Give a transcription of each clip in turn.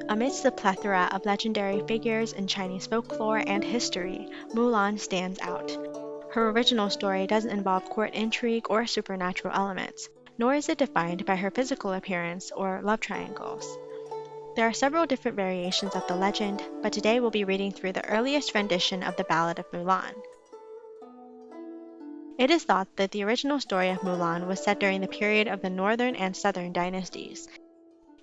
Amidst the plethora of legendary figures in Chinese folklore and history, Mulan stands out. Her original story doesn't involve court intrigue or supernatural elements, nor is it defined by her physical appearance or love triangles. There are several different variations of the legend, but today we'll be reading through the earliest rendition of the Ballad of Mulan. It is thought that the original story of Mulan was set during the period of the Northern and Southern dynasties.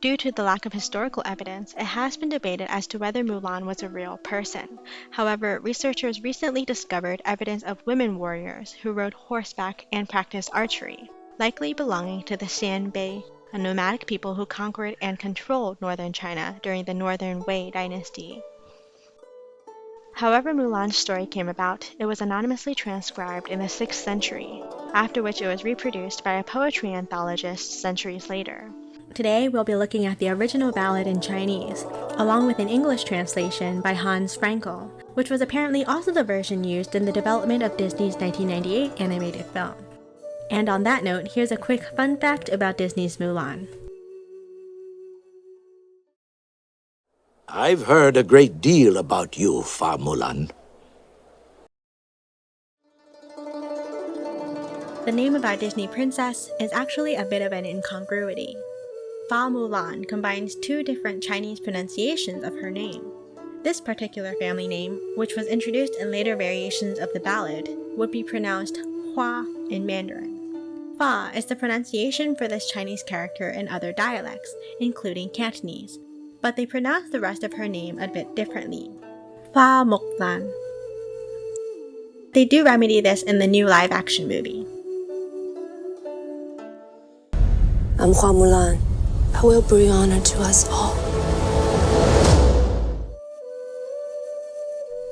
Due to the lack of historical evidence, it has been debated as to whether Mulan was a real person. However, researchers recently discovered evidence of women warriors who rode horseback and practiced archery, likely belonging to the Xianbei, a nomadic people who conquered and controlled northern China during the Northern Wei dynasty. However Mulan's story came about, it was anonymously transcribed in the 6th century, after which it was reproduced by a poetry anthologist centuries later. Today, we'll be looking at the original ballad in Chinese, along with an English translation by Fränkel, which was apparently also the version used in the development of Disney's 1998 animated film. And on that note, here's a quick fun fact about Disney's Mulan. I've heard a great deal about you, Fa Mulan. The name of our Disney princess is actually a bit of an incongruity. Fa Mulan combines two different Chinese pronunciations of her name. This particular family name, which was introduced in later variations of the ballad, would be pronounced Hua in Mandarin. Fa is the pronunciation for this Chinese character in other dialects, including Cantonese, but they pronounce the rest of her name a bit differently. Fa Mulan. They do remedy this in the new live-action movie. I'm Hua Mulan. I will bring honor to us all.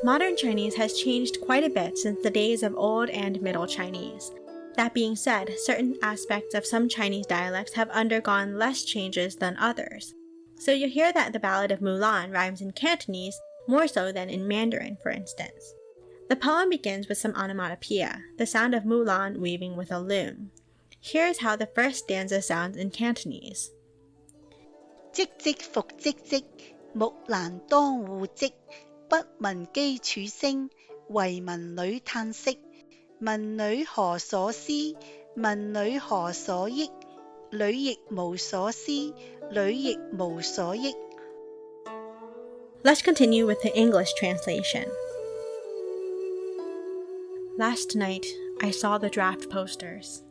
Modern Chinese has changed quite a bit since the days of Old and Middle Chinese. That being said, certain aspects of some Chinese dialects have undergone less changes than others. So you hear that the Ballad of Mulan rhymes in Cantonese more so than in Mandarin, for instance. The poem begins with some onomatopoeia, the sound of Mulan weaving with a loom. Here's how the first stanza sounds in Cantonese. 唧唧復唧唧，木蘭當戶織，不聞機柱聲，惟聞女嘆息。問女何所思？問女何所憶？女亦無所思，女亦無所憶。 Let's continue with the English translation. Last night, I saw the draft posters.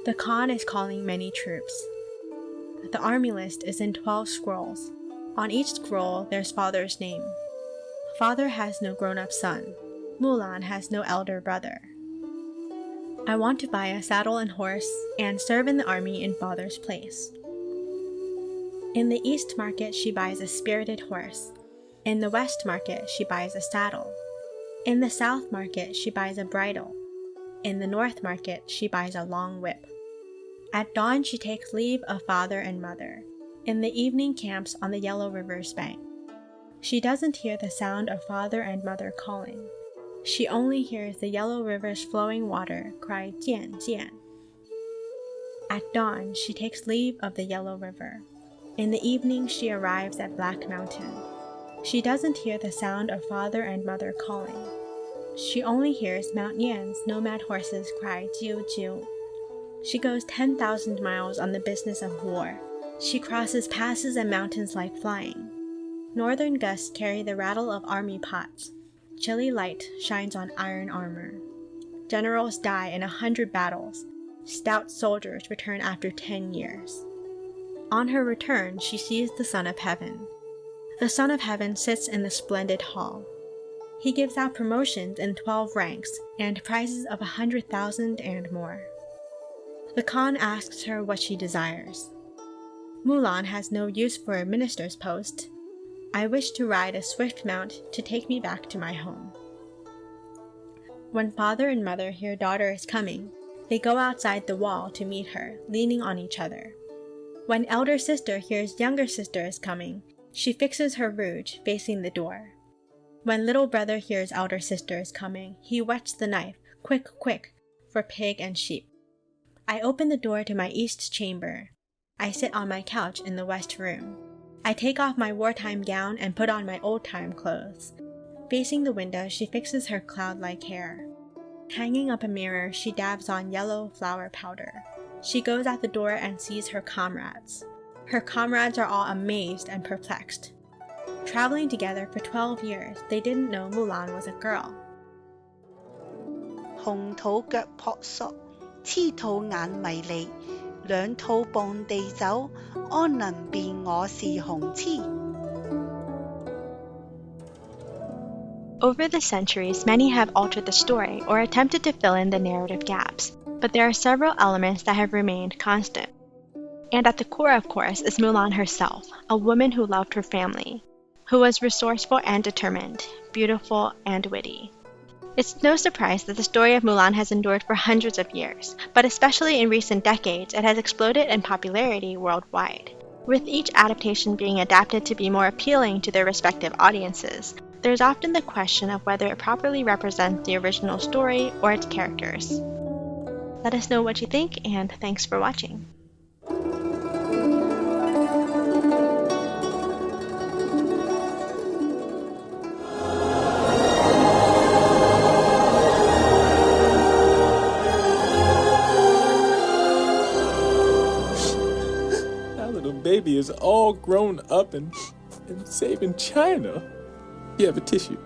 The Khan is calling many troops. The army list is in 12 scrolls. On each scroll, there's father's name. Father has no grown-up son. Mulan has no elder brother. I want to buy a saddle and horse and serve in the army in father's place. In the East Market, she buys a spirited horse. In the West Market, she buys a saddle. In the South Market, she buys a bridle. In the North Market, she buys a long whip. At dawn, she takes leave of father and mother. In the evening, camps on the Yellow River's bank. She doesn't hear the sound of father and mother calling. She only hears the Yellow River's flowing water cry "Jian, Jian." At dawn, she takes leave of the Yellow River. In the evening, she arrives at Black Mountain. She doesn't hear the sound of father and mother calling. She only hears Mount Yan's nomad horses cry "Jiu, Jiu." She goes 10,000 miles on the business of war. She crosses passes and mountains like flying. Northern gusts carry the rattle of army pots. Chilly light shines on iron armor. Generals die in 100 battles. Stout soldiers return after 10 years. On her return, she sees the Son of Heaven. The Son of Heaven sits in the splendid hall. He gives out promotions in 12 ranks and prizes of 100,000 and more. The Khan asks her what she desires. Mulan has no use for a minister's post. I wish to ride a swift mount to take me back to my home. When father and mother hear daughter is coming, they go outside the wall to meet her, leaning on each other. When elder sister hears younger sister is coming, she fixes her rouge, facing the door. When little brother hears elder sister is coming, he whets the knife, quick, quick, for pig and sheep. I open the door to my east chamber. I sit on my couch in the west room. I take off my wartime gown and put on my old-time clothes. Facing the window, she fixes her cloud-like hair. Hanging up a mirror, she dabs on yellow flower powder. She goes out the door and sees her comrades. Her comrades are all amazed and perplexed. Traveling together for 12 years, they didn't know Mulan was a girl. 紅土腳撲朔，黐土眼迷離，兩肚傍地走，安能辨我是紅痴？ Over the centuries, many have altered the story or attempted to fill in the narrative gaps, but there are several elements that have remained constant. And at the core, of course, is Mulan herself, a woman who loved her family, who was resourceful and determined, beautiful and witty. It's no surprise that the story of Mulan has endured for hundreds of years, but especially in recent decades, it has exploded in popularity worldwide. With each adaptation being adapted to be more appealing to their respective audiences, there's often the question of whether it properly represents the original story or its characters. Let us know what you think, and thanks for watching. That little baby is all grown up and saving China. You have a tissue.